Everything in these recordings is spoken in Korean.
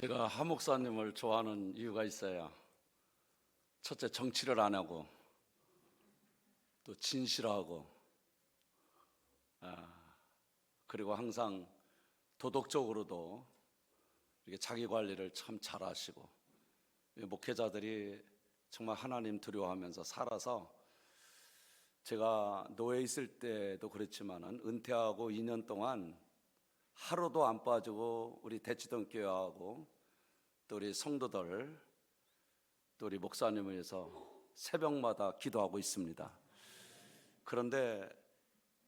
제가 하 목사님을 좋아하는 이유가 있어요. 첫째, 정치를 안 하고 또 진실하고 그리고 항상 도덕적으로도 이렇게 자기 관리를 참 잘하시고, 목회자들이 정말 하나님 두려워하면서 살아서, 제가 노예에 있을 때도 그랬지만은 은퇴하고 2년 동안 하루도 안 빠지고 우리 대치동 교회하고 또 우리 성도들 또 우리 목사님을 위해서 새벽마다 기도하고 있습니다. 그런데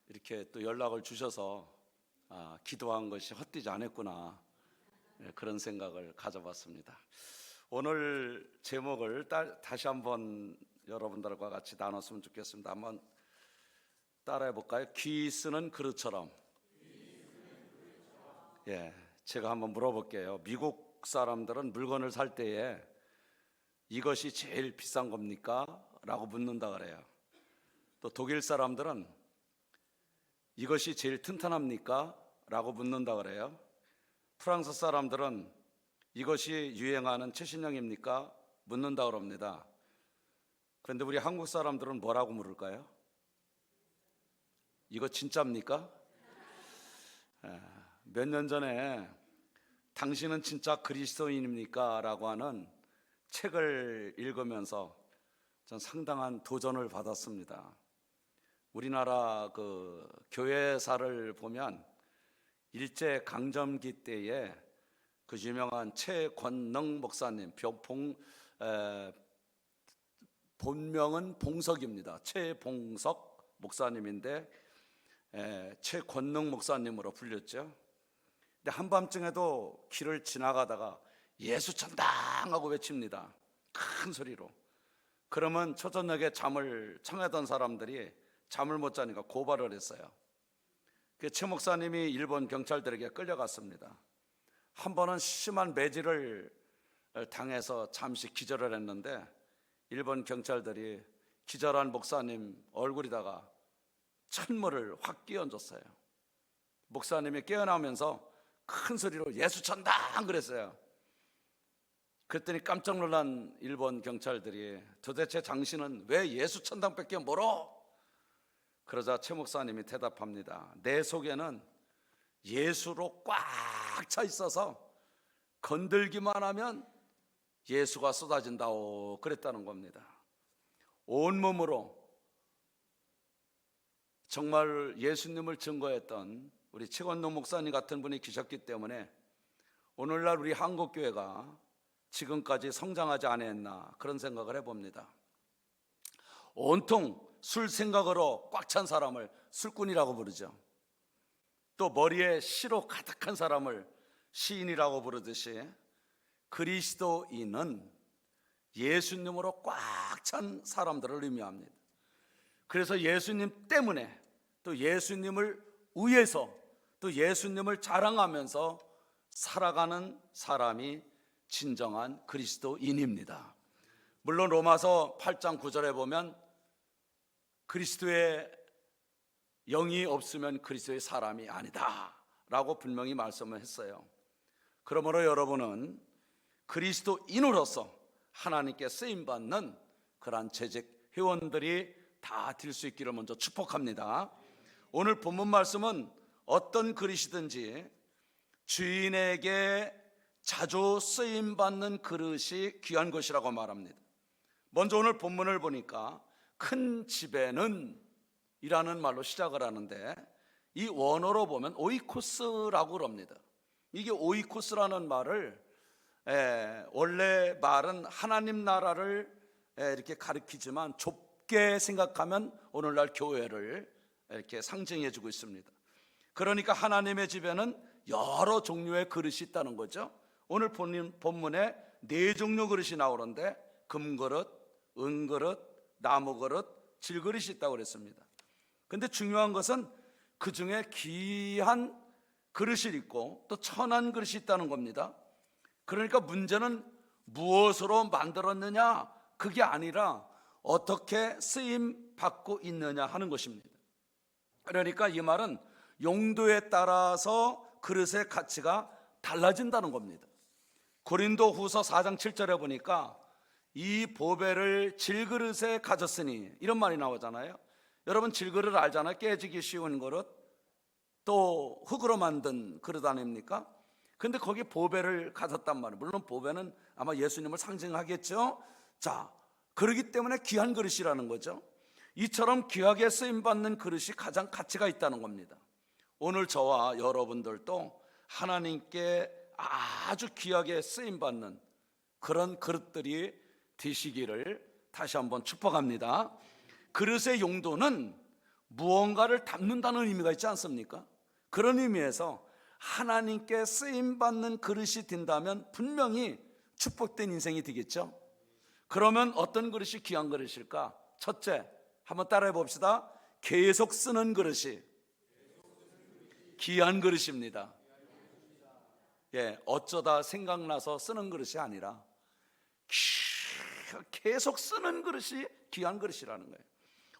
이렇게 또 연락을 주셔서 기도한 것이 헛되지 않았구나, 그런 생각을 가져봤습니다. 오늘 제목을 다시 한번 여러분들과 같이 나눴으면 좋겠습니다. 한번 따라해 볼까요? 귀 쓰는 그릇처럼. 제가 한번 물어볼게요. 미국 사람들은 물건을 살 때에 이것이 제일 비싼 겁니까? 라고 묻는다 그래요. 또 독일 사람들은 이것이 제일 튼튼합니까? 라고 묻는다 그래요. 프랑스 사람들은 이것이 유행하는 최신형입니까? 묻는다 그럽니다. 그런데 우리 한국 사람들은 뭐라고 물을까요? 이거 진짜입니까? 몇 년 전에 당신은 진짜 그리스도인입니까? 라고 하는 책을 읽으면서 전 상당한 도전을 받았습니다. 우리나라 그 교회사를 보면 일제 강점기 때에 그 유명한 최권능 목사님, 본명은 봉석입니다. 최봉석 목사님인데 최권능 목사님으로 불렸죠. 근데 한밤중에도 길을 지나가다가 예수 천당 하고 외칩니다. 큰 소리로. 그러면 초저녁에 잠을 청하던 사람들이 잠을 못 자니까 고발을 했어요. 최 목사님이 일본 경찰들에게 끌려갔습니다. 한 번은 심한 매질을 당해서 잠시 기절을 했는데, 일본 경찰들이 기절한 목사님 얼굴에다가 찬물을 확 끼얹었어요. 목사님이 깨어나면서 큰 소리로 예수 천당 그랬어요. 그랬더니 깜짝 놀란 일본 경찰들이 도대체 당신은 왜 예수 천당밖에 모르? 그러자 최 목사님이 대답합니다. 내 속에는 예수로 꽉 차 있어서 건들기만 하면 예수가 쏟아진다오, 그랬다는 겁니다. 온몸으로 정말 예수님을 증거했던 우리 최권능 목사님 같은 분이 계셨기 때문에 오늘날 우리 한국교회가 지금까지 성장하지 않았나, 그런 생각을 해봅니다. 온통 술 생각으로 꽉 찬 사람을 술꾼이라고 부르죠. 또 머리에 씨로 가득한 사람을 시인이라고 부르듯이 그리스도인은 예수님으로 꽉 찬 사람들을 의미합니다. 그래서 예수님 때문에, 또 예수님을 위해서, 또 예수님을 자랑하면서 살아가는 사람이 진정한 그리스도인입니다. 물론 로마서 8장 9절에 보면 그리스도의 영이 없으면 그리스도의 사람이 아니다 라고 분명히 말씀을 했어요. 그러므로 여러분은 그리스도인으로서 하나님께 쓰임받는 그러한 재직 회원들이 다 될 수 있기를 먼저 축복합니다. 오늘 본문 말씀은 어떤 그릇이든지 주인에게 자주 쓰임받는 그릇이 귀한 것이라고 말합니다. 먼저 오늘 본문을 보니까 큰 집에는 이라는 말로 시작을 하는데, 이 원어로 보면 오이코스라고 그럽니다. 이게 오이코스라는 말을 원래 말은 하나님 나라를 이렇게 가리키지만 좁게 생각하면 오늘날 교회를 이렇게 상징해 주고 있습니다. 그러니까 하나님의 집에는 여러 종류의 그릇이 있다는 거죠. 오늘 본문에 4종류 그릇이 나오는데 금그릇, 은그릇, 나무그릇, 질그릇이 있다고 그랬습니다. 근데 중요한 것은 그 중에 귀한 그릇이 있고 또 천한 그릇이 있다는 겁니다. 그러니까 문제는 무엇으로 만들었느냐, 그게 아니라 어떻게 쓰임 받고 있느냐 하는 것입니다. 그러니까 이 말은 용도에 따라서 그릇의 가치가 달라진다는 겁니다. 고린도후서 4장 7절에 보니까 이 보배를 질그릇에 가졌으니 이런 말이 나오잖아요. 여러분 질그릇 알잖아요. 깨지기 쉬운 그릇, 또 흙으로 만든 그릇 아닙니까? 근데 거기 보배를 가졌단 말이에요. 물론 보배는 아마 예수님을 상징하겠죠. 자, 그러기 때문에 귀한 그릇이라는 거죠. 이처럼 귀하게 쓰임받는 그릇이 가장 가치가 있다는 겁니다. 오늘 저와 여러분들도 하나님께 아주 귀하게 쓰임받는 그런 그릇들이 되시기를 다시 한번 축복합니다. 그릇의 용도는 무언가를 담는다는 의미가 있지 않습니까? 그런 의미에서 하나님께 쓰임받는 그릇이 된다면 분명히 축복된 인생이 되겠죠. 그러면 어떤 그릇이 귀한 그릇일까? 첫째, 한번 따라해 봅시다. 계속 쓰는 그릇이 귀한 그릇입니다. 예, 어쩌다 생각나서 쓰는 그릇이 아니라 계속 쓰는 그릇이 귀한 그릇이라는 거예요.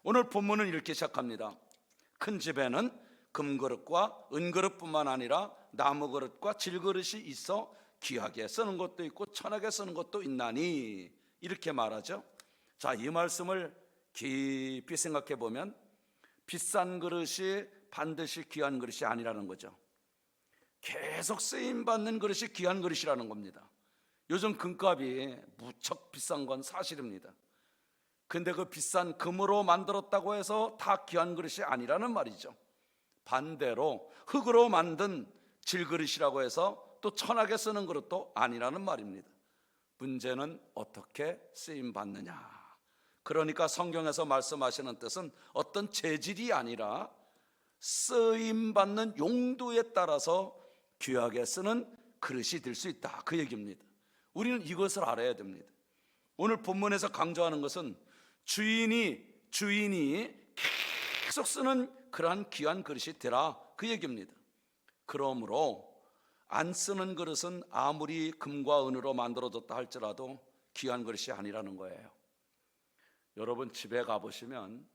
오늘 본문은 이렇게 시작합니다. 큰 집에는 금그릇과 은그릇뿐만 아니라 나무그릇과 질그릇이 있어 귀하게 쓰는 것도 있고 천하게 쓰는 것도 있나니 이렇게 말하죠. 자, 이 말씀을 깊이 생각해 보면 비싼 그릇이 반드시 귀한 그릇이 아니라는 거죠. 계속 쓰임받는 그릇이 귀한 그릇이라는 겁니다. 요즘 금값이 무척 비싼 건 사실입니다. 근데 그 비싼 금으로 만들었다고 해서 다 귀한 그릇이 아니라는 말이죠. 반대로 흙으로 만든 질그릇이라고 해서 또 천하게 쓰는 그릇도 아니라는 말입니다. 문제는 어떻게 쓰임받느냐. 그러니까 성경에서 말씀하시는 뜻은 어떤 재질이 아니라 쓰임받는 용도에 따라서 귀하게 쓰는 그릇이 될 수 있다, 그 얘기입니다. 우리는 이것을 알아야 됩니다. 오늘 본문에서 강조하는 것은 주인이 계속 쓰는 그러한 귀한 그릇이 되라, 그 얘기입니다. 그러므로 안 쓰는 그릇은 아무리 금과 은으로 만들어졌다 할지라도 귀한 그릇이 아니라는 거예요. 여러분 집에 가보시면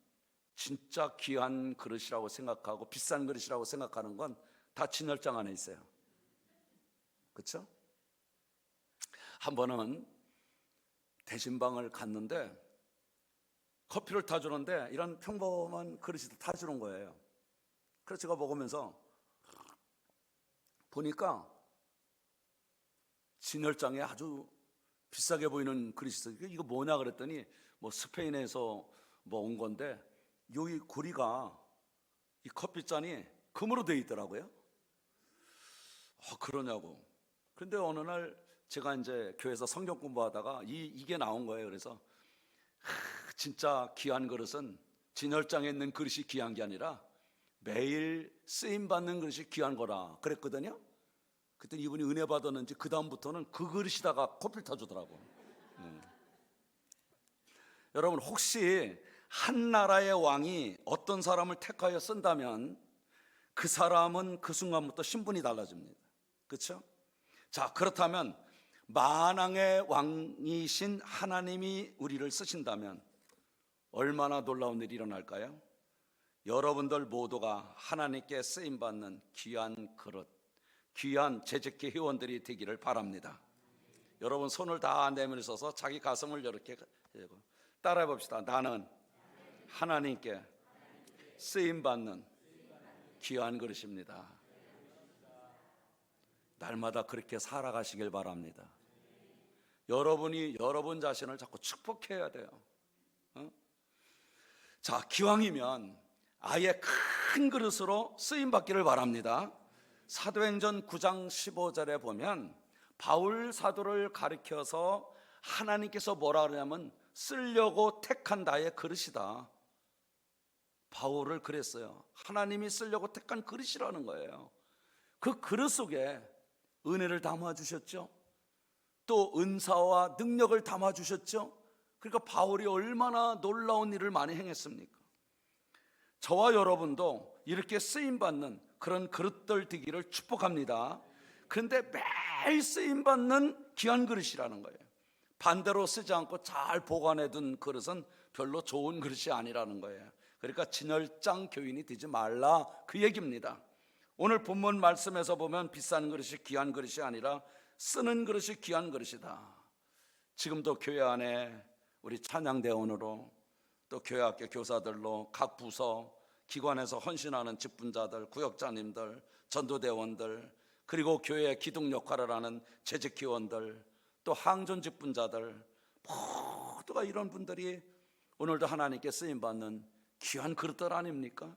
진짜 귀한 그릇이라고 생각하고 비싼 그릇이라고 생각하는 건 다 진열장 안에 있어요. 그렇죠? 한 번은 대신방을 갔는데 커피를 타주는데 이런 평범한 그릇이 타주는 거예요. 그래서 제가 먹으면서 보니까 진열장에 아주 비싸게 보이는 그릇이 있어요. 이거 뭐냐 그랬더니 뭐 스페인에서 뭐 온 건데 여기 고리가 이 커피잔이 금으로 되어 있더라고요. 그러냐고. 근데 어느 날 제가 이제 교회에서 성경 공부하다가 이게 나온 거예요. 그래서 진짜 귀한 그릇은 진열장에 있는 그릇이 귀한 게 아니라 매일 쓰임 받는 그릇이 귀한 거라 그랬거든요. 그때 이분이 은혜 받았는지 그 다음부터는 그 그릇에다가 커피를 타주더라고. 여러분 혹시 한 나라의 왕이 어떤 사람을 택하여 쓴다면 그 사람은 그 순간부터 신분이 달라집니다. 그렇죠? 자, 그렇다면 만왕의 왕이신 하나님이 우리를 쓰신다면 얼마나 놀라운 일이 일어날까요? 여러분들 모두가 하나님께 쓰임받는 귀한 그릇, 귀한 재직회 회원들이 되기를 바랍니다. 여러분 손을 다 내밀어서 자기 가슴을 이렇게 따라해 봅시다. 나는 하나님께 쓰임받는 귀한 그릇입니다. 날마다 그렇게 살아가시길 바랍니다. 여러분이 여러분 자신을 자꾸 축복해야 돼요. 자, 기왕이면 아예 큰 그릇으로 쓰임받기를 바랍니다. 사도행전 9장 15절에 보면 바울 사도를 가리켜서 하나님께서 뭐라 그러냐면 쓰려고 택한 나의 그릇이다. 바울을 그랬어요. 하나님이 쓰려고 택한 그릇이라는 거예요. 그 그릇 속에 은혜를 담아주셨죠. 또 은사와 능력을 담아주셨죠. 그러니까 바울이 얼마나 놀라운 일을 많이 행했습니까? 저와 여러분도 이렇게 쓰임받는 그런 그릇들 되기를 축복합니다. 그런데 매일 쓰임받는 귀한 그릇이라는 거예요. 반대로 쓰지 않고 잘 보관해둔 그릇은 별로 좋은 그릇이 아니라는 거예요. 그러니까 진열장 교인이 되지 말라, 그 얘기입니다. 오늘 본문 말씀에서 보면 비싼 그릇이 귀한 그릇이 아니라 쓰는 그릇이 귀한 그릇이다. 지금도 교회 안에 우리 찬양대원으로 또 교회학교 교사들로 각 부서 기관에서 헌신하는 직분자들, 구역장님들, 전도대원들, 그리고 교회 기둥 역할을 하는 재직기원들, 또 항존 직분자들, 모두가 이런 분들이 오늘도 하나님께 쓰임받는 귀한 그릇들 아닙니까?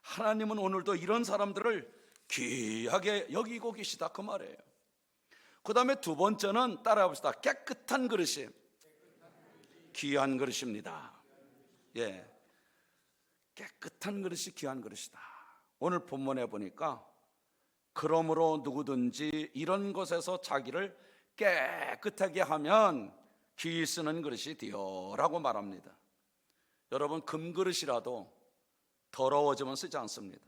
하나님은 오늘도 이런 사람들을 귀하게 여기고 계시다, 그 말이에요. 그 다음에 두 번째는 따라해 봅시다. 깨끗한 그릇이 귀한 그릇입니다. 예, 깨끗한 그릇이 귀한 그릇이다. 오늘 본문에 보니까 그러므로 누구든지 이런 것에서 자기를 깨끗하게 하면 귀 쓰는 그릇이 되어라고 말합니다. 여러분, 금그릇이라도 더러워지면 쓰지 않습니다.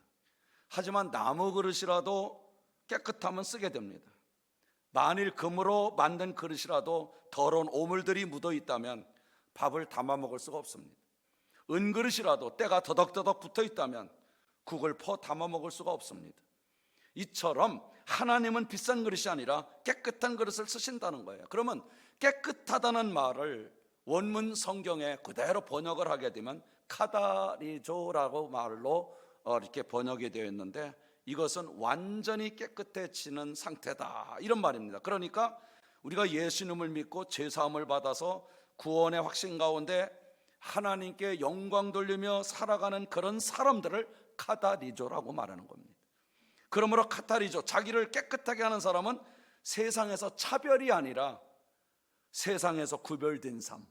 하지만 나무 그릇이라도 깨끗하면 쓰게 됩니다. 만일 금으로 만든 그릇이라도 더러운 오물들이 묻어 있다면 밥을 담아 먹을 수가 없습니다. 은그릇이라도 때가 더덕더덕 붙어 있다면 국을 퍼 담아 먹을 수가 없습니다. 이처럼 하나님은 비싼 그릇이 아니라 깨끗한 그릇을 쓰신다는 거예요. 그러면 깨끗하다는 말을 원문 성경에 그대로 번역을 하게 되면 카다리조라고 말로 이렇게 번역이 되어 있는데, 이것은 완전히 깨끗해지는 상태다, 이런 말입니다. 그러니까 우리가 예수님을 믿고 죄사함을 받아서 구원의 확신 가운데 하나님께 영광 돌리며 살아가는 그런 사람들을 카다리조라고 말하는 겁니다. 그러므로 카타리조, 자기를 깨끗하게 하는 사람은 세상에서 차별이 아니라 세상에서 구별된 삶,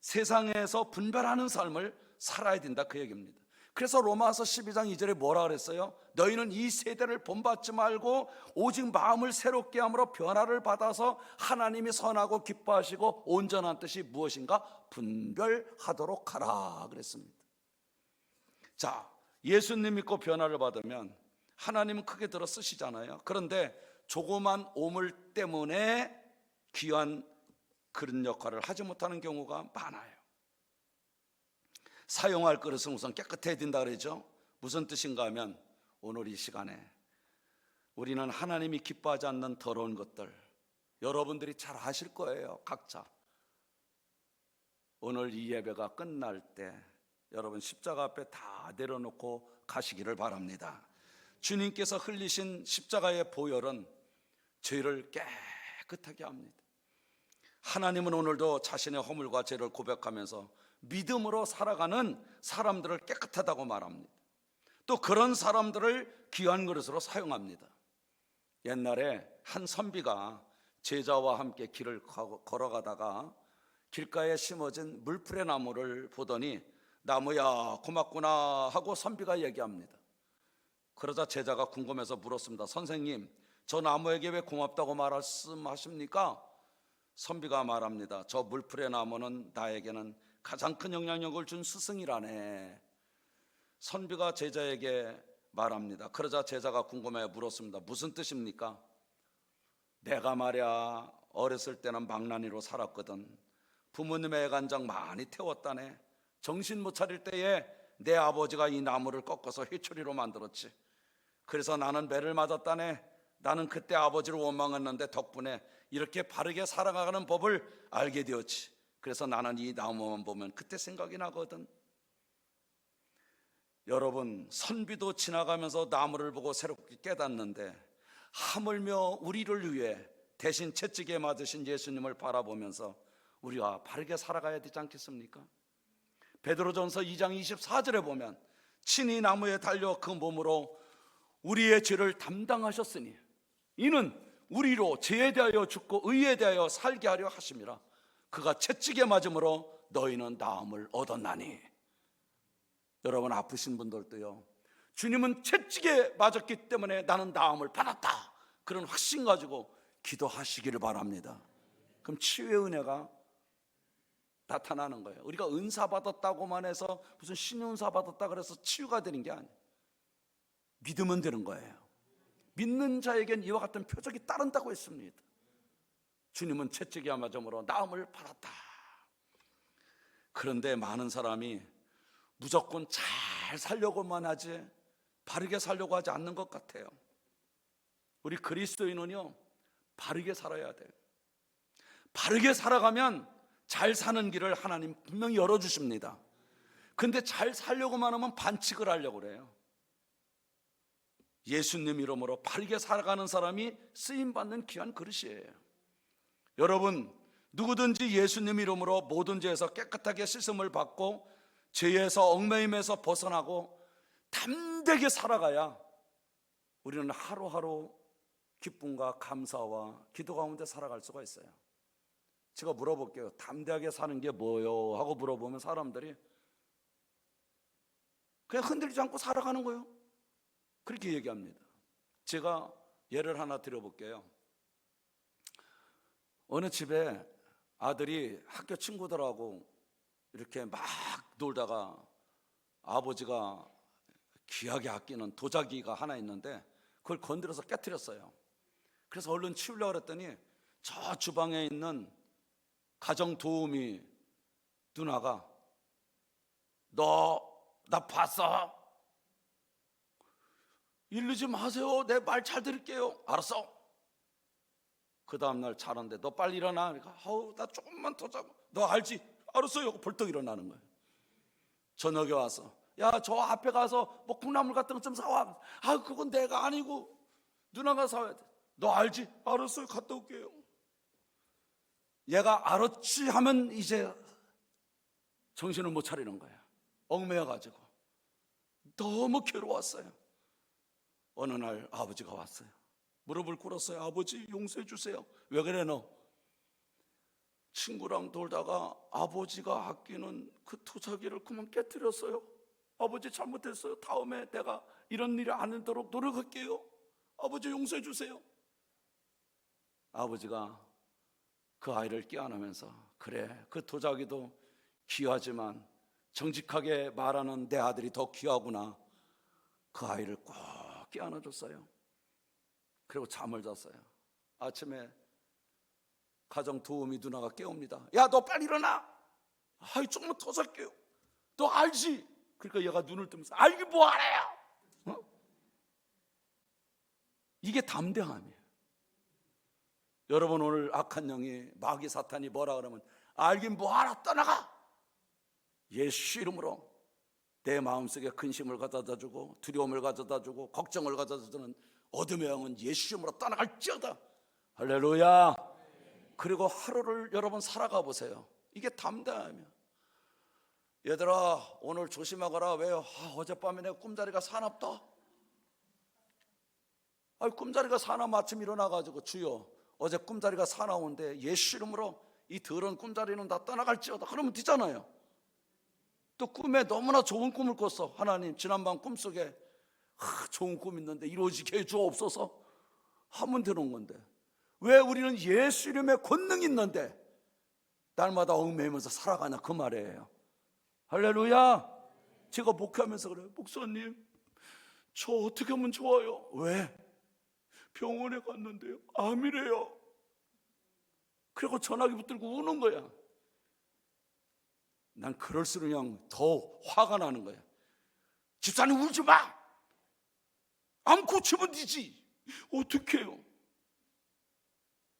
세상에서 분별하는 삶을 살아야 된다, 그 얘기입니다. 그래서 로마서 12장 2절에 뭐라 그랬어요? 너희는 이 세대를 본받지 말고 오직 마음을 새롭게 함으로 변화를 받아서 하나님이 선하고 기뻐하시고 온전한 뜻이 무엇인가 분별하도록 하라 그랬습니다. 자, 예수님 믿고 변화를 받으면 하나님은 크게 들어 쓰시잖아요. 그런데 조그만 오물 때문에 귀한 그릇 역할을 하지 못하는 경우가 많아요. 사용할 그릇은 우선 깨끗해야 된다 그러죠. 무슨 뜻인가 하면 오늘 이 시간에 우리는 하나님이 기뻐하지 않는 더러운 것들, 여러분들이 잘 아실 거예요. 각자 오늘 이 예배가 끝날 때 여러분 십자가 앞에 다 내려놓고 가시기를 바랍니다. 주님께서 흘리신 십자가의 보혈은 죄를 깨끗하게 합니다. 하나님은 오늘도 자신의 허물과 죄를 고백하면서 믿음으로 살아가는 사람들을 깨끗하다고 말합니다. 또 그런 사람들을 귀한 그릇으로 사용합니다. 옛날에 한 선비가 제자와 함께 길을 걸어가다가 길가에 심어진 물풀의 나무를 보더니 나무야 고맙구나 하고 선비가 얘기합니다. 그러자 제자가 궁금해서 물었습니다. 선생님, 저 나무에게 왜 고맙다고 말씀하십니까? 선비가 말합니다. 저 물풀의 나무는 나에게는 가장 큰 영향력을 준 스승이라네. 선비가 제자에게 말합니다. 그러자 제자가 궁금해 물었습니다. 무슨 뜻입니까? 내가 말야 어렸을 때는 망나니로 살았거든. 부모님의 애간장 많이 태웠다네. 정신 못 차릴 때에 내 아버지가 이 나무를 꺾어서 회초리로 만들었지. 그래서 나는 매를 맞았다네. 나는 그때 아버지를 원망했는데 덕분에 이렇게 바르게 살아가는 법을 알게 되었지. 그래서 나는 이 나무만 보면 그때 생각이 나거든. 여러분, 선비도 지나가면서 나무를 보고 새롭게 깨닫는데 하물며 우리를 위해 대신 채찍에 맞으신 예수님을 바라보면서 우리가 바르게 살아가야 되지 않겠습니까? 베드로전서 2장 24절에 보면 친히 나무에 달려 그 몸으로 우리의 죄를 담당하셨으니 이는 우리로 죄에 대하여 죽고 의에 대하여 살게 하려 하심이라. 그가 채찍에 맞음으로 너희는 나음을 얻었나니. 여러분, 아프신 분들도요, 주님은 채찍에 맞았기 때문에 나는 나음을 받았다, 그런 확신 가지고 기도하시기를 바랍니다. 그럼 치유의 은혜가 나타나는 거예요. 우리가 은사 받았다고만 해서 무슨 신은사 받았다 그래서 치유가 되는 게 아니에요. 믿으면 되는 거예요. 믿는 자에겐 이와 같은 표적이 따른다고 했습니다. 주님은 채찍에 맞음으로 나음을 받았다. 그런데 많은 사람이 무조건 잘 살려고만 하지 바르게 살려고 하지 않는 것 같아요. 우리 그리스도인은요, 바르게 살아야 돼요. 바르게 살아가면 잘 사는 길을 하나님 분명히 열어주십니다. 근데 잘 살려고만 하면 반칙을 하려고 그래요. 예수님 이름으로 바르게 살아가는 사람이 쓰임받는 귀한 그릇이에요. 여러분, 누구든지 예수님 이름으로 모든 죄에서 깨끗하게 씻음을 받고 죄에서 얽매임에서 벗어나고 담대하게 살아가야 우리는 하루하루 기쁨과 감사와 기도 가운데 살아갈 수가 있어요. 제가 물어볼게요. 담대하게 사는 게 뭐요? 하고 물어보면 사람들이 그냥 흔들리지 않고 살아가는 거예요. 그렇게 얘기합니다. 제가 예를 하나 드려볼게요. 어느 집에 아들이 학교 친구들하고 이렇게 막 놀다가 아버지가 귀하게 아끼는 도자기가 하나 있는데 그걸 건드려서 깨트렸어요. 그래서 얼른 치우려고 그랬더니 저 주방에 있는 가정 도우미 누나가 너 나 봤어? 이러지 마세요. 내 말 잘 들을게요. 알았어. 그 다음날 자는데 너 빨리 일어나. 그러니까 아우 나 조금만 더 자고. 너 알지? 알았어요. 벌떡 일어나는 거예요. 저녁에 와서 야 저 앞에 가서 뭐 콩나물 같은 거 좀 사와. 아 그건 내가 아니고 누나가 사와야 돼. 너 알지? 알았어요. 갔다 올게요. 얘가 알았지 하면 이제 정신을 못 차리는 거야. 얽매여가지고 너무 괴로웠어요. 어느 날 아버지가 왔어요. 무릎을 꿇었어요. 아버지 용서해 주세요. 왜 그래 너? 친구랑 놀다가 아버지가 아끼는 그 도자기를 그만 깨뜨렸어요. 아버지 잘못했어요. 다음에 내가 이런 일이 안 되도록 노력할게요. 아버지 용서해 주세요. 아버지가 그 아이를 끼안으면서 그래 그 도자기도 귀하지만 정직하게 말하는 내 아들이 더 귀하구나. 그 아이를 꼭 끼안아줬어요. 그리고 잠을 잤어요. 아침에 가정 도우미 누나가 깨웁니다. 야 너 빨리 일어나. 아이 조금만 더 잘게요. 너 알지? 그러니까 얘가 눈을 뜨면서 알기 뭐 알아요? 어? 이게 담대함이에요. 여러분 오늘 악한 영이 마귀 사탄이 뭐라 그러면 알긴 뭐 알아 떠나가. 예수 이름으로 내 마음속에 근심을 가져다주고 두려움을 가져다주고 걱정을 가져다주는 어둠의 영은 예수 이름으로 떠나갈지어다. 할렐루야. 그리고 하루를 여러분 살아가 보세요. 이게 담대함이야. 얘들아 오늘 조심하거라. 왜요? 어젯밤에 내가 꿈자리가 사납다. 꿈자리가 사나움 아침 일어나가지고 주여 어제 꿈자리가 사나운데 예수 이름으로 이 더러운 꿈자리는 다 떠나갈지어다. 그러면 되잖아요. 또 꿈에 너무나 좋은 꿈을 꿨어. 하나님 지난밤 꿈속에 좋은 꿈 있는데 이루어지게 해주옵소서 하면 되는 건데 왜 우리는 예수 이름의 권능이 있는데 날마다 얽매이면서 살아가냐 그 말이에요. 할렐루야. 제가 목회하면서 그래요. 목사님 저 어떻게 하면 좋아요? 왜? 병원에 갔는데요 암이래요. 그리고 전화기 붙들고 우는 거야. 난 그럴수록 그냥 더 화가 나는 거야. 집사님 울지 마. 암 고치면 되지. 어떻게 해요?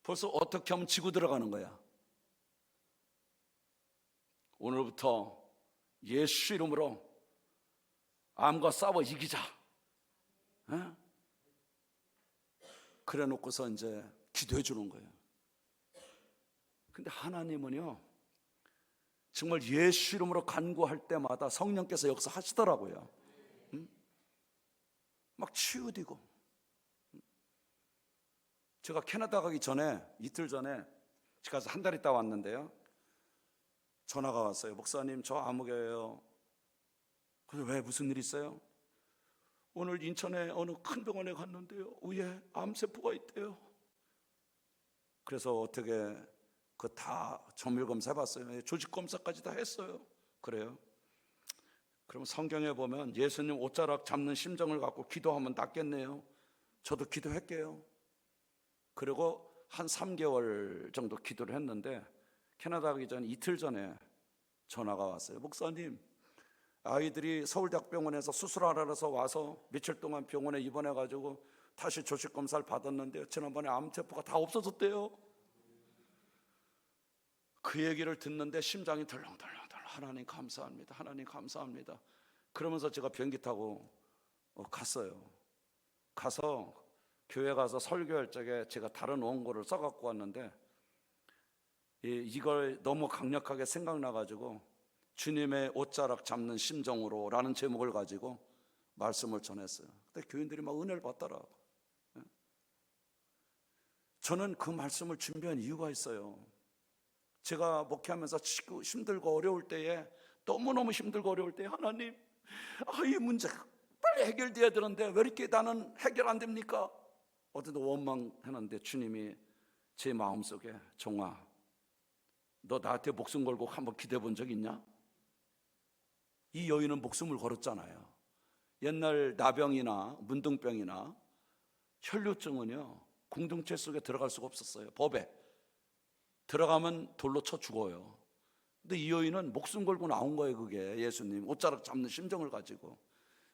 벌써 어떻게 하면 지고 들어가는 거야. 오늘부터 예수 이름으로 암과 싸워 이기자. 에? 그래 놓고서 이제 기도해 주는 거예요. 근데 하나님은요 정말 예수 이름으로 간구할 때마다 성령께서 역사하시더라고요. 막 치유되고. 제가 캐나다 가기 전에 이틀 전에 제가 한 달 있다 왔는데요 전화가 왔어요. 목사님 저 아무개예요. 그래서 왜 무슨 일 있어요? 오늘 인천에 어느 큰 병원에 갔는데요 위에 암세포가 있대요. 그래서 어떻게 그 다 정밀 검사 해봤어요. 조직 검사까지 다 했어요. 그래요? 그럼 성경에 보면 예수님 옷자락 잡는 심정을 갖고 기도하면 낫겠네요. 저도 기도할게요. 그리고 한 3개월 정도 기도를 했는데 캐나다 가기 전 이틀 전에 전화가 왔어요. 목사님 아이들이 서울대학병원에서 수술하러 와서 며칠 동안 병원에 입원해가지고 다시 조직 검사를 받았는데 지난번에 암세포가 다 없어졌대요. 그 얘기를 듣는데 심장이 덜렁덜렁. 하나님 감사합니다. 하나님 감사합니다. 그러면서 제가 비행기 타고 갔어요. 가서 교회 가서 설교할 적에 제가 다른 원고를 써갖고 왔는데 이걸 너무 강력하게 생각나가지고 주님의 옷자락 잡는 심정으로 라는 제목을 가지고 말씀을 전했어요. 근데 교인들이 막 은혜를 받더라고요. 저는 그 말씀을 준비한 이유가 있어요. 제가 목회하면서 힘들고 어려울 때에, 너무너무 힘들고 어려울 때에 하나님, 이 문제가 빨리 해결돼야 되는데 왜 이렇게 나는 해결 안 됩니까? 어제도 원망했는데 주님이 제 마음속에, 종아, 너 나한테 목숨 걸고 한번 기도해 본 적 있냐? 이 여인은 목숨을 걸었잖아요. 옛날 나병이나 문둥병이나 혈류증은요, 공동체 속에 들어갈 수가 없었어요. 법에 들어가면 돌로 쳐 죽어요. 근데 이 여인은 목숨 걸고 나온 거예요. 그게 예수님 옷자락 잡는 심정을 가지고.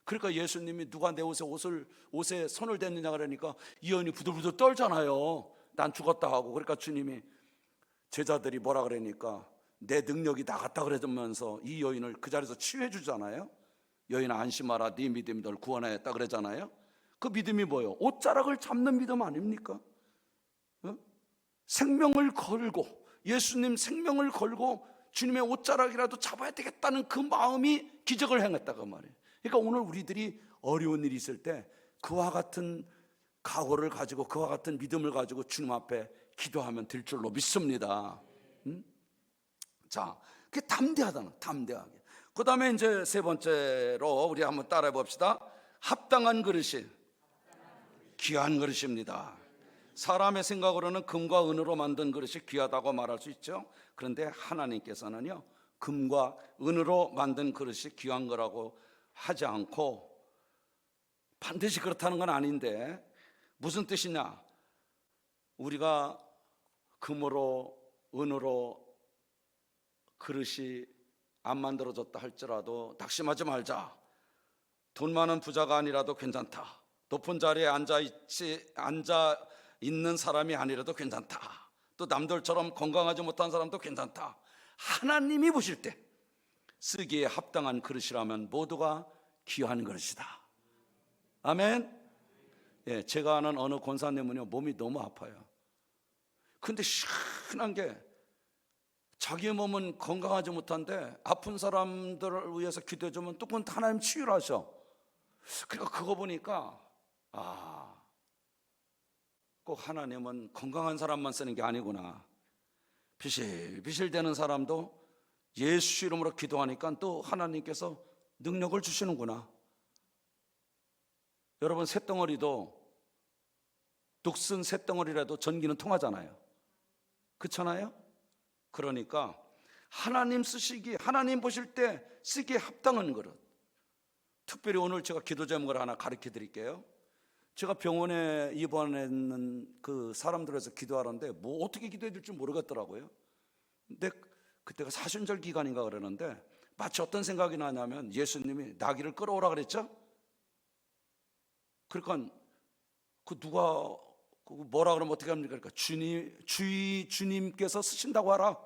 그러니까 예수님이 누가 내 옷에 손을 댔느냐 그러니까 이 여인이 부들부들 떨잖아요. 난 죽었다 하고. 그러니까 주님이, 제자들이 뭐라 그러니까 내 능력이 나갔다 그러면서 이 여인을 그 자리에서 치유해 주잖아요. 여인아 안심하라, 네 믿음이 널 구원하였다 그러잖아요. 그 믿음이 뭐예요? 옷자락을 잡는 믿음 아닙니까? 생명을 걸고, 예수님 생명을 걸고 주님의 옷자락이라도 잡아야 되겠다는 그 마음이 기적을 행했다고 말이에요. 그러니까 오늘 우리들이 어려운 일이 있을 때 그와 같은 각오를 가지고, 그와 같은 믿음을 가지고 주님 앞에 기도하면 될 줄로 믿습니다. 자, 그게 담대하게. 그 다음에 이제 세 번째로 우리 한번 따라해 봅시다. 합당한 그릇이 귀한 그릇입니다. 사람의 생각으로는 금과 은으로 만든 그릇이 귀하다고 말할 수 있죠. 그런데 하나님께서는요, 금과 은으로 만든 그릇이 귀한 거라고 하지 않고, 반드시 그렇다는 건 아닌데 무슨 뜻이냐? 우리가 금으로 은으로 그릇이 안 만들어졌다 할지라도 낙심하지 말자. 돈 많은 부자가 아니라도 괜찮다. 높은 자리에 앉아 있는 사람이 아니라도 괜찮다. 또 남들처럼 건강하지 못한 사람도 괜찮다. 하나님이 보실 때 쓰기에 합당한 그릇이라면 모두가 귀한 그릇이다. 아멘. 예, 제가 아는 어느 권사님은요, 몸이 너무 아파요. 근데 희한한 게, 자기의 몸은 건강하지 못한데 아픈 사람들을 위해서 기도해주면 또 그건 하나님 치유를 하셔. 그러니까 그거 보니까 꼭 하나님은 건강한 사람만 쓰는 게 아니구나. 비실비실대는 사람도 예수 이름으로 기도하니까 또 하나님께서 능력을 주시는구나. 여러분, 쇳덩어리도, 녹슨 쇳덩어리라도 전기는 통하잖아요. 그렇잖아요? 그러니까 하나님 하나님 보실 때 쓰기에 합당한 그릇. 특별히 오늘 제가 기도 제목을 하나 가르쳐 드릴게요. 제가 병원에 입원했는 그 사람들에서 기도하는데 뭐 어떻게 기도해야 될지 모르겠더라고요. 근데 그때가 사순절 기간인가 그러는데 마치 어떤 생각이 나냐면, 예수님이 나귀를 끌어오라 그랬죠. 그러니까 그 누가 뭐라 그러면 어떻게 합니까? 그러니까 주님께서 쓰신다고 하라.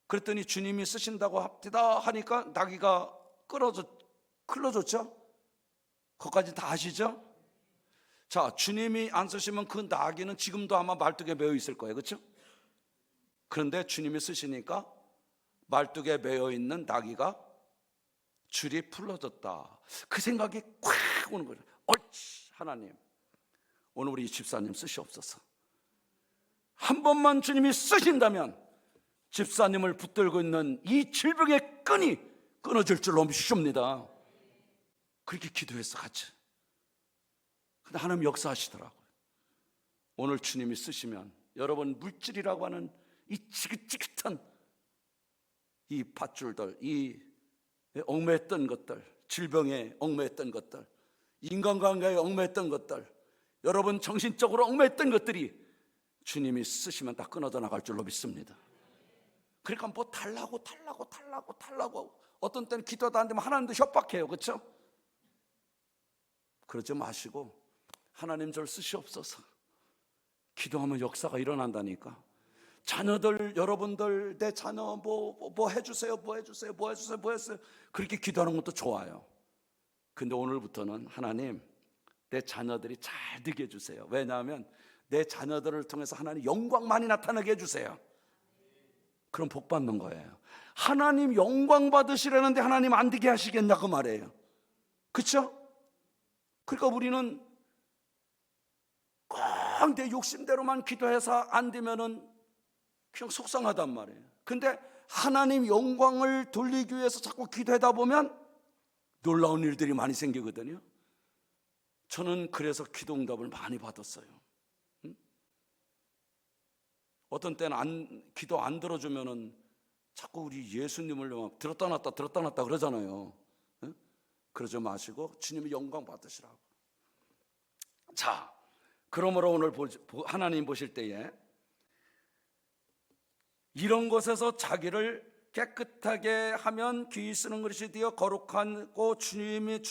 그랬더니 주님이 쓰신다고 합디다 하니까 나귀가 끌어졌죠. 그것까지 다 아시죠? 자, 주님이 안 쓰시면 그 나귀는 지금도 아마 말뚝에 매여 있을 거예요. 그렇죠? 그런데 주님이 쓰시니까 말뚝에 매여 있는 나귀가 줄이 풀어졌다. 그 생각이 콱 오는 거예요. 옳지, 하나님, 오늘 우리 집사님 쓰시옵소서. 한 번만 주님이 쓰신다면 집사님을 붙들고 있는 이 질병의 끈이 끊어질 줄로 믿습니다. 그렇게 기도했어, 같이. 근데 하나님 역사하시더라고요. 오늘 주님이 쓰시면 여러분, 물질이라고 하는 이 지긋지긋한 이 밧줄들, 이 얽매였던 것들, 질병에 얽매였던 것들, 인간관계에 얽매였던 것들, 여러분 정신적으로 얽매였던 것들이 주님이 쓰시면 다 끊어져 나갈 줄로 믿습니다. 그러니까 뭐 달라고 어떤 때는 기도도 안 되면 하나님도 협박해요. 그렇죠? 그러지 마시고 하나님 저를 쓰시옵소서. 기도하면 역사가 일어난다니까. 자녀들, 여러분들 내 자녀 뭐 해주세요, 뭐 해주세요, 뭐 해주세요, 뭐 해주세요. 그렇게 기도하는 것도 좋아요. 근데 오늘부터는 하나님 내 자녀들이 잘 되게 해주세요. 왜냐하면 내 자녀들을 통해서 하나님 영광 많이 나타나게 해주세요. 그럼 복 받는 거예요. 하나님 영광 받으시려는데 하나님 안 되게 하시겠냐 그 말이에요. 그렇죠? 그러니까 우리는 꼭 내 욕심대로만 기도해서 안 되면은 그냥 속상하단 말이에요. 근데 하나님 영광을 돌리기 위해서 자꾸 기도하다 보면 놀라운 일들이 많이 생기거든요. 저는 그래서 기도 응답을 많이 받았어요. 어떤 때는 기도 안 들어주면은 자꾸 우리 예수님을 들었다 놨다 그러잖아요. 그러지 마시고 주님의 영광 받으시라고. 자, 그러므로 오늘 하나님 보실 때에 이런 것에서 자기를 깨끗하게 하면 귀히 쓰는 것이 되어 거룩하고 주님의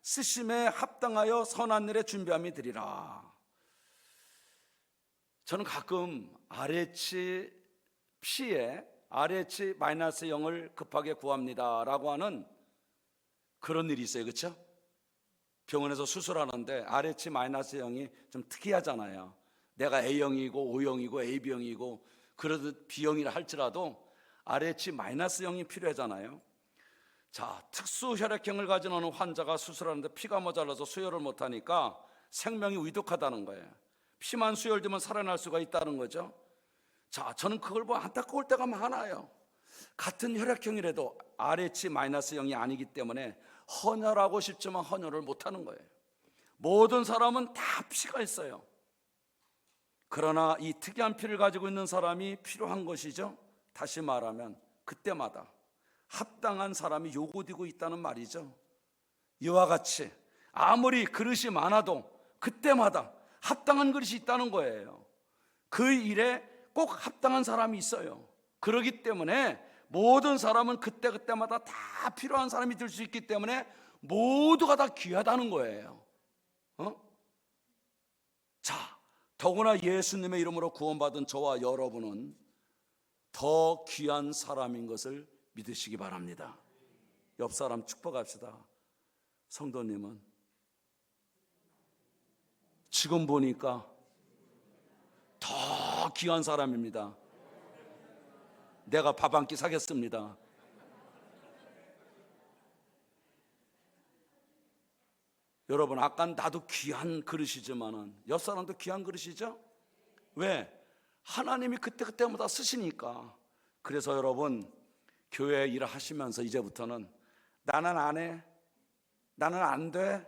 쓰심에 합당하여 선한 일에 준비함이 되리라. 저는 가끔 RH P에 RH -0을 급하게 구합니다 라고 하는 그런 일이 있어요. 그렇죠? 병원에서 수술하는데 RH -0이 좀 특이하잖아요. 내가 A형이고 O형이고 AB형이고 그러듯 B형이라 할지라도 RH -0이 필요하잖아요. 자, 특수 혈액형을 가진 어느 환자가 수술하는데 피가 모자라서 수혈을 못하니까 생명이 위독하다는 거예요. 피만 수혈되면 살아날 수가 있다는 거죠. 자, 저는 그걸 보고 안타까울 때가 많아요. 같은 혈액형이라도 RH -0이 아니기 때문에 헌혈하고 싶지만 헌혈을 못하는 거예요. 모든 사람은 다 피가 있어요. 그러나 이 특이한 피를 가지고 있는 사람이 필요한 것이죠. 다시 말하면 그때마다 합당한 사람이 요구되고 있다는 말이죠. 이와 같이 아무리 그릇이 많아도 그때마다 합당한 그릇이 있다는 거예요. 그 일에 꼭 합당한 사람이 있어요. 그렇기 때문에 모든 사람은 그때마다 다 필요한 사람이 될 수 있기 때문에 모두가 다 귀하다는 거예요. 자, 더구나 예수님의 이름으로 구원받은 저와 여러분은 더 귀한 사람인 것을 믿으시기 바랍니다. 옆 사람 축복합시다. 성도님은 지금 보니까 더 귀한 사람입니다. 내가 밥 한 끼 사겠습니다. 여러분, 아까 나도 귀한 그릇이지만은 옆 사람도 귀한 그릇이죠? 왜? 하나님이 그때마다 쓰시니까. 그래서 여러분, 교회 일을 하시면서 이제부터는 나는 안 해, 나는 안 돼,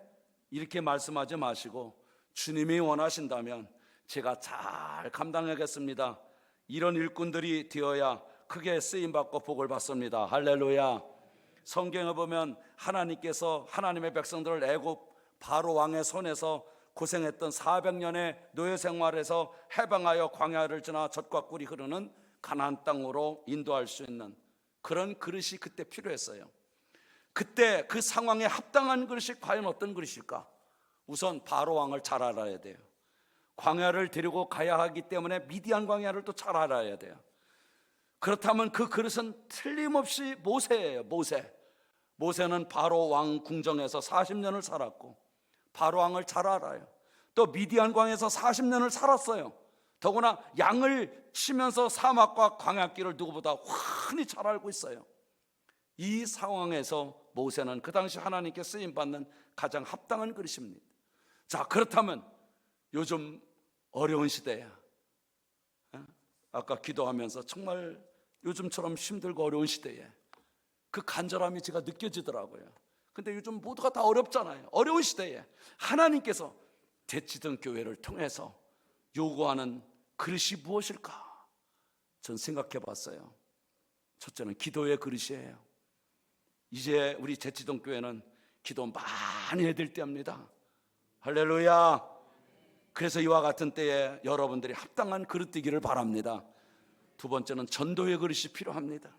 이렇게 말씀하지 마시고 주님이 원하신다면 제가 잘 감당하겠습니다, 이런 일꾼들이 되어야 크게 쓰임받고 복을 받습니다. 할렐루야. 성경에 보면 하나님께서 하나님의 백성들을 애굽 바로 왕의 손에서 고생했던 400년의 노예 생활에서 해방하여 광야를 지나 젖과 꿀이 흐르는 가나안 땅으로 인도할 수 있는 그런 그릇이 그때 필요했어요. 그때 그 상황에 합당한 그릇이 과연 어떤 그릇일까? 우선 바로 왕을 잘 알아야 돼요. 광야를 데리고 가야 하기 때문에 미디안 광야를 또 잘 알아야 돼요. 그렇다면 그 그릇은 틀림없이 모세예요. 모세는 바로 왕 궁정에서 40년을 살았고 바로 왕을 잘 알아요. 또 미디안 광야에서 40년을 살았어요. 더구나 양을 치면서 사막과 광야길을 누구보다 훤히 잘 알고 있어요. 이 상황에서 모세는 그 당시 하나님께 쓰임받는 가장 합당한 그릇입니다. 자, 그렇다면 요즘 어려운 시대에 아까 기도하면서 정말 요즘처럼 힘들고 어려운 시대에 그 간절함이 제가 느껴지더라고요. 근데 요즘 모두가 다 어렵잖아요. 어려운 시대에 하나님께서 대치동 교회를 통해서 요구하는 그릇이 무엇일까? 전 생각해 봤어요. 첫째는 기도의 그릇이에요. 이제 우리 대치동 교회는 기도 많이 해야 될 때입니다. 할렐루야. 그래서 이와 같은 때에 여러분들이 합당한 그릇 되기를 바랍니다. 두 번째는 전도의 그릇이 필요합니다.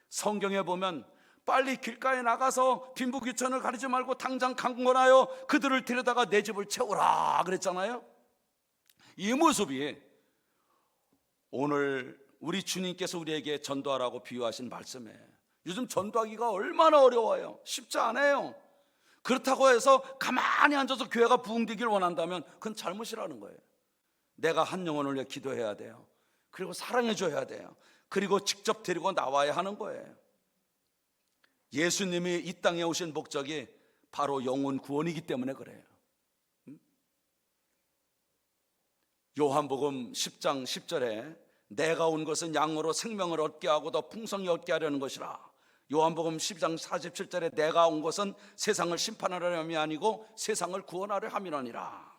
성경에 보면 빨리 길가에 나가서 빈부귀천을 가리지 말고 당장 강권하여 그들을 데려다가 내 집을 채우라 그랬잖아요. 이 모습이 오늘 우리 주님께서 우리에게 전도하라고 비유하신 말씀이에요. 요즘 전도하기가 얼마나 어려워요. 쉽지 않아요. 그렇다고 해서 가만히 앉아서 교회가 부흥되길 원한다면 그건 잘못이라는 거예요. 내가 한 영혼을 위해 기도해야 돼요. 그리고 사랑해 줘야 돼요. 그리고 직접 데리고 나와야 하는 거예요. 예수님이 이 땅에 오신 목적이 바로 영혼 구원이기 때문에 그래요. 요한복음 10장 10절에 내가 온 것은 양으로 생명을 얻게 하고 더 풍성히 얻게 하려는 것이라. 요한복음 12장 47절에 내가 온 것은 세상을 심판하려 함이 아니고 세상을 구원하려 함이니라.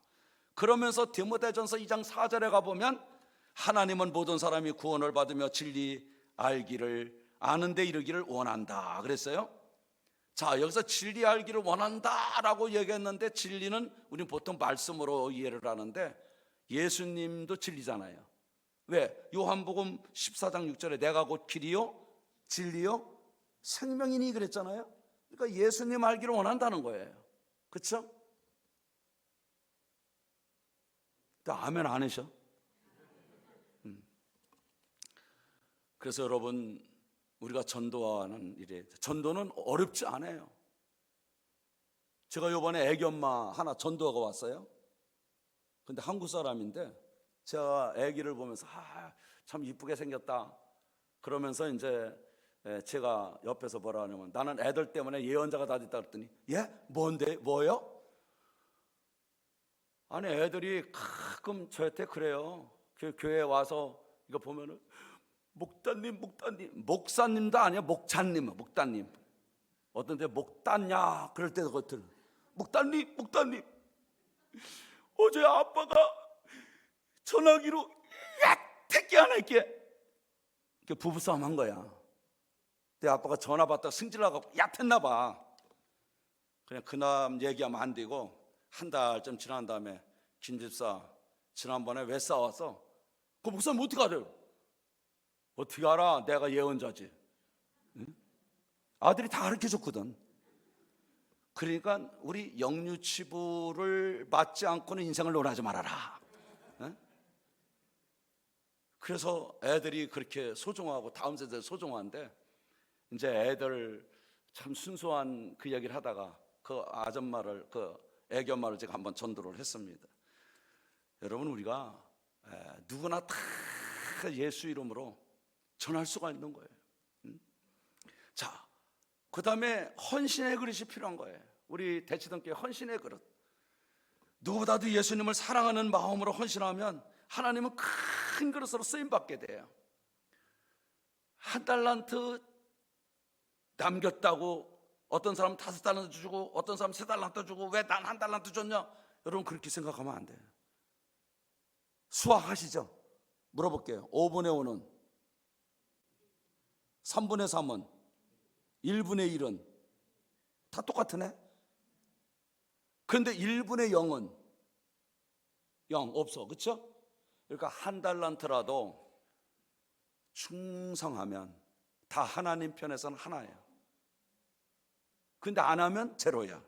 그러면서 디모데전서 2장 4절에 가보면 하나님은 모든 사람이 구원을 받으며 진리 알기를 아는 데 이르기를 원한다 그랬어요. 자, 여기서 진리 알기를 원한다라고 얘기했는데 진리는 우리는 보통 말씀으로 이해를 하는데 예수님도 진리잖아요. 왜? 요한복음 14장 6절에 내가 곧 길이요 진리요 생명이니 그랬잖아요. 그러니까 예수님 알기를 원한다는 거예요. 그렇죠? 아멘 안 하셔? 그래서 여러분, 우리가 전도하는 일에 전도는 어렵지 않아요. 제가 이번에 애기 엄마 하나 전도하고 왔어요. 근데 한국 사람인데 제가 애기를 보면서 참 이쁘게 생겼다 그러면서 이제 제가 옆에서 뭐라 하냐면 나는 애들 때문에 예언자가 다 됐다 그랬더니 예? 뭔데? 뭐요? 아니 애들이 가끔 저한테 그래요. 교회에 와서 이거 보면은 목사님 목사님도 아니야 목사님 어떤 데 목단냐 그럴 때도 그렇더라고요. 목사님 어제 아빠가 전화기로 택기 안 할게 부부싸움 한 거야. 내 아빠가 전화 받다가 승질나고 얕했나 봐. 그냥 그남 얘기하면 안 되고 한 달쯤 지난 다음에 김집사 지난번에 왜 싸웠어? 그 목사님 어떻게 알아요? 어떻게 알아? 내가 예언자지. 응? 아들이 다 가르쳐줬거든. 그러니까 우리 영유치부를 맞지 않고는 인생을 논하지 말아라. 응? 그래서 애들이 그렇게 소중하고 다음 세대 소중한데 이제 애들 참 순수한 그 얘기를 하다가 그 아줌마를 그 애기 엄마를 제가 한번 전도를 했습니다. 여러분 우리가 누구나 다 예수 이름으로 전할 수가 있는 거예요. 자, 그 다음에 헌신의 그릇이 필요한 거예요. 우리 대치동교회 헌신의 그릇. 누구보다도 예수님을 사랑하는 마음으로 헌신하면 하나님은 큰 그릇으로 쓰임받게 돼요. 한 달란트 남겼다고 어떤 사람은 5달란트 주고 어떤 사람은 3달란트 주고 왜 난 1달란트 줬냐? 여러분 그렇게 생각하면 안 돼요. 수학하시죠? 물어볼게요. 5분의 5는 3분의 3은 1분의 1은 다 똑같으네. 그런데 1분의 0은 0 없어. 그렇죠? 그러니까 1달란트라도 충성하면 다 하나님 편에서는 하나예요. 근데 안 하면 제로야.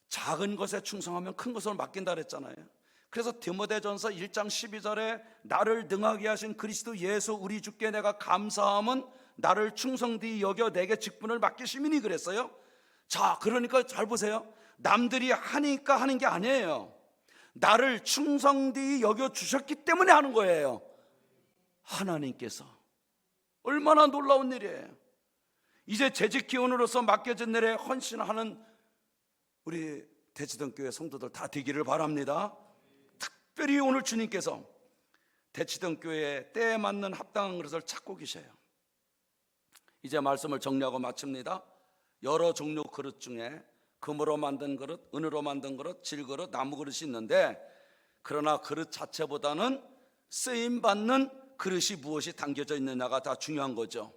작은 것에 충성하면 큰 것을 맡긴다 그랬잖아요. 그래서 디모데전서 1장 12절에 나를 능하게 하신 그리스도 예수 우리 주께 내가 감사함은 나를 충성되이 여겨 내게 직분을 맡기심이니 그랬어요. 자, 그러니까 잘 보세요. 남들이 하니까 하는 게 아니에요. 나를 충성되이 여겨 주셨기 때문에 하는 거예요. 하나님께서. 얼마나 놀라운 일이에요. 이제 재직 기원으로서 맡겨진 일에 헌신하는 우리 대치동교회 성도들 다 되기를 바랍니다. 특별히 오늘 주님께서 대치동교회에 때에 맞는 합당한 그릇을 찾고 계셔요. 이제 말씀을 정리하고 마칩니다. 여러 종류 그릇 중에 금으로 만든 그릇, 은으로 만든 그릇, 질그릇, 나무 그릇이 있는데 그러나 그릇 자체보다는 쓰임받는 그릇이 무엇이 담겨져 있느냐가 다 중요한 거죠.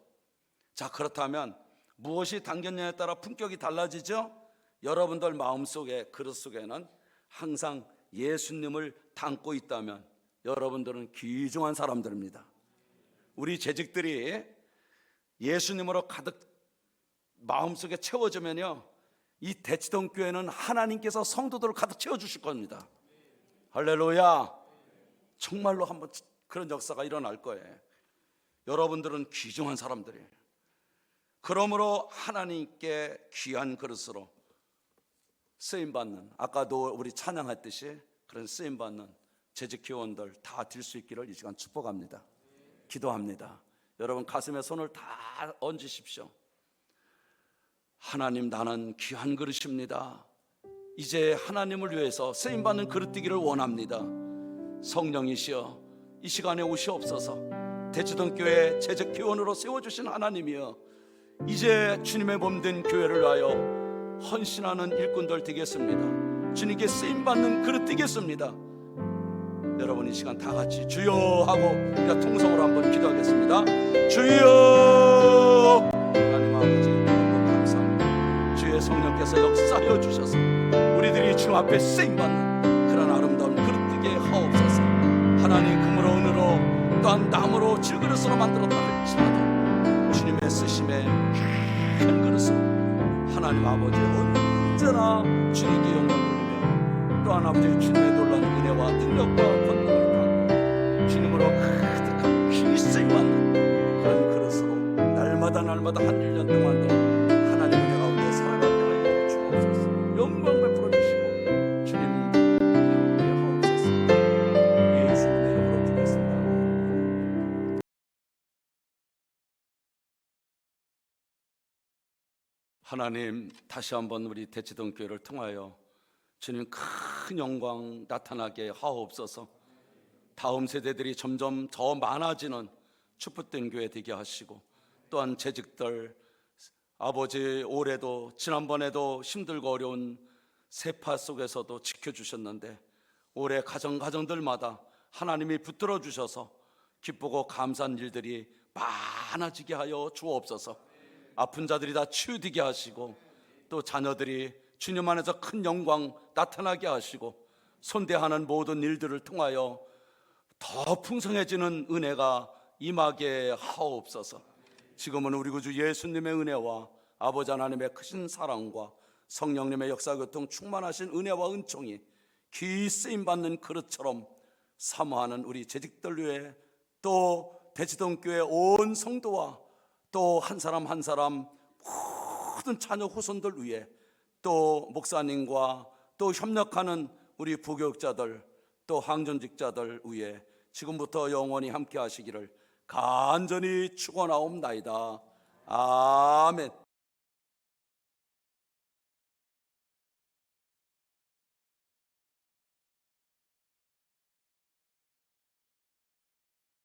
자, 그렇다면 무엇이 담겼냐에 따라 품격이 달라지죠. 여러분들 마음속에 그릇 속에는 항상 예수님을 담고 있다면 여러분들은 귀중한 사람들입니다. 우리 재직들이 예수님으로 가득 마음속에 채워지면요, 이 대치동 교회는 하나님께서 성도들을 가득 채워주실 겁니다. 할렐루야. 정말로 한번 그런 역사가 일어날 거예요. 여러분들은 귀중한 사람들이에요. 그러므로 하나님께 귀한 그릇으로 쓰임받는, 아까도 우리 찬양했듯이 그런 쓰임받는 재직 교원들 다 될 수 있기를 이 시간 축복합니다. 기도합니다. 여러분 가슴에 손을 다 얹으십시오. 하나님, 나는 귀한 그릇입니다. 이제 하나님을 위해서 쓰임받는 그릇 되기를 원합니다. 성령이시여, 이 시간에 오시옵소서. 대치동 교회 재직 교원으로 세워주신 하나님이여, 이제 주님의 몸된 교회를 위하여 헌신하는 일꾼들 되겠습니다. 주님께 쓰임받는 그릇 되겠습니다. 여러분 이 시간 다 같이 주여 하고 우리가 통성으로 한번 기도하겠습니다. 주여. 하나님 아버지 너무 감사합니다. 주의 성령께서 역사하여 주셔서 우리들이 주님 앞에 쓰임받는 그런 아름다운 그릇 되게 하옵소서. 하나님, 금으로 은으로 또한 나무로 질그릇으로 만들었다 할지라도 주님의 쓰심에 큰 그릇으로 하나님 아버지 언제나 주님께 영광 돌리며 또한 아버지 주님의 놀라운 은혜와 능력과 권능을 받고 주님으로 가득한 귀히 쓰임받는 그런 그릇으로 날마다 한 1년 동안도 하나님 은혜 가운데 살아가게 하여 주옵소서. 영광 베풀어 주시고 주님 함께 하옵소서. 예수님의 이름으로 기도했습니다. 하나님, 다시 한번 우리 대치동 교회를 통하여 주님 큰 영광 나타나게 하옵소서. 다음 세대들이 점점 더 많아지는 축복된 교회 되게 하시고, 또한 재직들 아버지 올해도 지난번에도 힘들고 어려운 세파 속에서도 지켜주셨는데 올해 가정들마다 하나님이 붙들어 주셔서 기쁘고 감사한 일들이 많아지게 하여 주옵소서. 아픈 자들이 다 치유되게 하시고 또 자녀들이 주님 안에서 큰 영광 나타나게 하시고 손대하는 모든 일들을 통하여 더 풍성해지는 은혜가 임하게 하옵소서. 지금은 우리 구주 예수님의 은혜와 아버지 하나님의 크신 사랑과 성령님의 역사교통 충만하신 은혜와 은총이 귀히 쓰임받는 그릇처럼 사모하는 우리 재직들 위해 또 대치동 교회 온 성도와 또 한 사람 한 사람 모든 자녀 후손들 위해 또 목사님과 또 협력하는 우리 부교육자들 또 항전직자들 위해 지금부터 영원히 함께 하시기를 간절히 축원하옵나이다. 아멘.